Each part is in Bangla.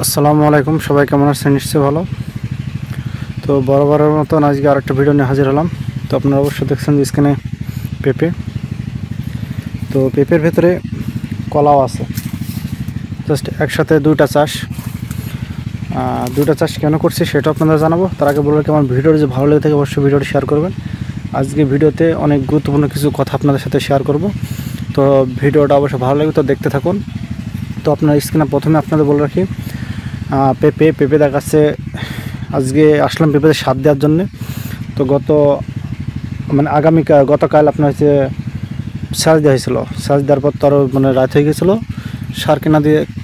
আসসালামু আলাইকুম, সবাই কেমন আছেন? নিশ্চয়ই ভালো। তো বরাবরের মতন আজকে আরেকটা ভিডিও নিয়ে হাজির হলাম। তো আপনারা অবশ্যই দেখছেন যে স্ক্রিনে পেঁপে। তো পেঁপের ভেতরে কলাও আছে, জাস্ট একসাথে দুইটা চাষ কেন করছি সেটা আপনাদের জানাবো। তার আগে বলবো আমার ভিডিওটি যে ভালো লেগে থাকে অবশ্যই ভিডিওটি শেয়ার করবেন। আজকে ভিডিওতে অনেক গুরুত্বপূর্ণ কিছু কথা আপনাদের সাথে শেয়ার করব। তো ভিডিওটা অবশ্যই ভালো লাগে তো দেখতে থাকুন। তো আপনার স্ক্রিনে প্রথমে আপনাদের বলে রাখি, পেঁপে দেখাচ্ছে। আজকে আসলাম পেঁপেতে স্বাদ দেওয়ার জন্যে। তো গতকাল আপনার হচ্ছে সাজ দেওয়া হয়েছিলো। সাজ দেওয়ার পর তো আরও রাত হয়ে গেছিলো,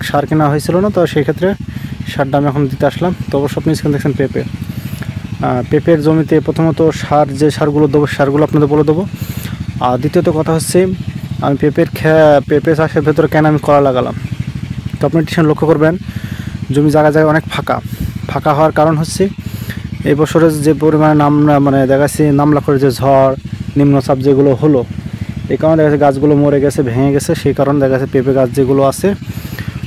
সার কেনা হয়েছিল না। তো সেই ক্ষেত্রে সারটা আমি এখন দিতে আসলাম। তো অবশ্যই আপনি স্ক্রিনে দেখছেন পেঁপের জমিতে প্রথমত যে সারগুলো দেবো সারগুলো আপনাদের বলে দেবো। আর দ্বিতীয়ত কথা হচ্ছে, আমি পেঁপে চাষের ভেতরে কেন আমি কলা লাগালাম। তো আপনি টিউশন লক্ষ্য করবেন, জমি জায়গায় অনেক ফাঁকা হওয়ার কারণ হচ্ছে এই বছরে যে পরিমাণে দেখাচ্ছি নামলা করে যে ঝড় নিম্নচাপ যেগুলো হলো, এই কারণে দেখা যাচ্ছে গাছগুলো মরে গেছে, ভেঙে গেছে। সেই কারণে দেখা যাচ্ছে পেঁপে গাছ যেগুলো আছে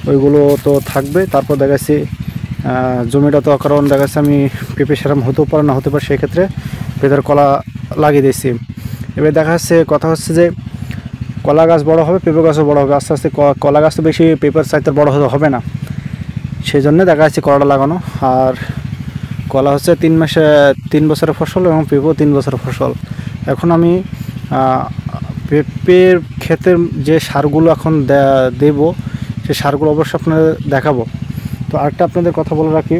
ওইগুলো তো থাকবে। তারপর দেখাচ্ছি জমিটা তো কারণ দেখাচ্ছে আমি পেঁপে সেরকম হতেও পারে না হতে পারে, সেক্ষেত্রে ভেতরে কলা লাগিয়ে দিয়েছি। এবার দেখা যাচ্ছে কথা হচ্ছে যে কলা গাছ বড় হবে, পেঁপে গাছও বড় হবে আস্তে আস্তে। কলা গাছ তো বেশি পেঁপের চাইতে বড় হবে না, সেই জন্যে দেখা যাচ্ছে কলাটা লাগানো। আর কলা হচ্ছে 3 বছরের ফসল এবং পেঁপেও 3 বছরের ফসল। এখন আমি পেঁপের ক্ষেতের যে সারগুলো এখন দেব, সেই সারগুলো অবশ্যই আপনাদের দেখাবো। তো আরেকটা আপনাদের কথা বলে রাখি,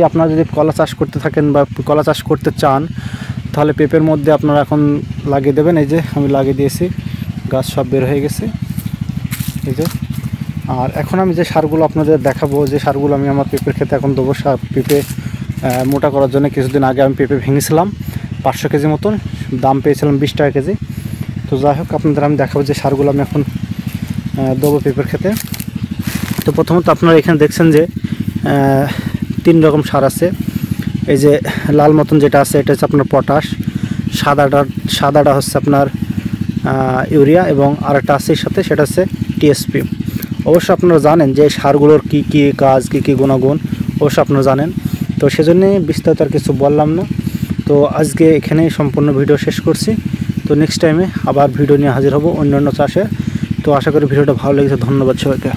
আপনারা যদি কলা চাষ করতে থাকেন বা কলা চাষ করতে চান, তাহলে পেঁপের মধ্যে আপনারা এখন লাগিয়ে দেবেন। এই যে আমি লাগিয়ে দিয়েছি, গাছ সব বের হয়ে গেছে এই যে। আর এখন আমি যে সারগুলো আপনাদের দেখাবো, যে সারগুলো আমি আমার পেঁপের ক্ষেতে এখন দেবো, পেঁপে মোটা করার জন্য কিছুদিন আগে আমি পেঁপে ভেঙেছিলাম 500 কেজি মতন, দাম পেয়েছিলাম 20 টাকা কেজি। তো যাই হোক, আপনাদের আমি দেখাবো যে সারগুলো আমি এখন দেবো পেঁপের ক্ষেতে। তো প্রথমত আপনারা এখানে দেখছেন যে 3 রকম সার আছে। এই যে লাল মতন যেটা আছে এটা হচ্ছে আপনার পটাশ, সাদাটা হচ্ছে আপনার ইউরিয়া, এবং আরেকটা আছে এর সাথে, সেটা হচ্ছে টিএসপি। অবশ্য আপনারা জানেন যে সারগুলোর কী কাজ, কী গুণাগুণ অবশ্য আপনারা জানেন। তো সেজন্যে বিস্তারিত আর কিছু বললাম না। তো আজকে এখানেই সম্পূর্ণ ভিডিও শেষ করছি। তো নেক্সট টাইমে আবার ভিডিও নিয়ে হাজির হব অন্যান্য চাষে। তো আশা করি ভিডিওটা ভালো লেগেছে। ধন্যবাদ সবাইকে।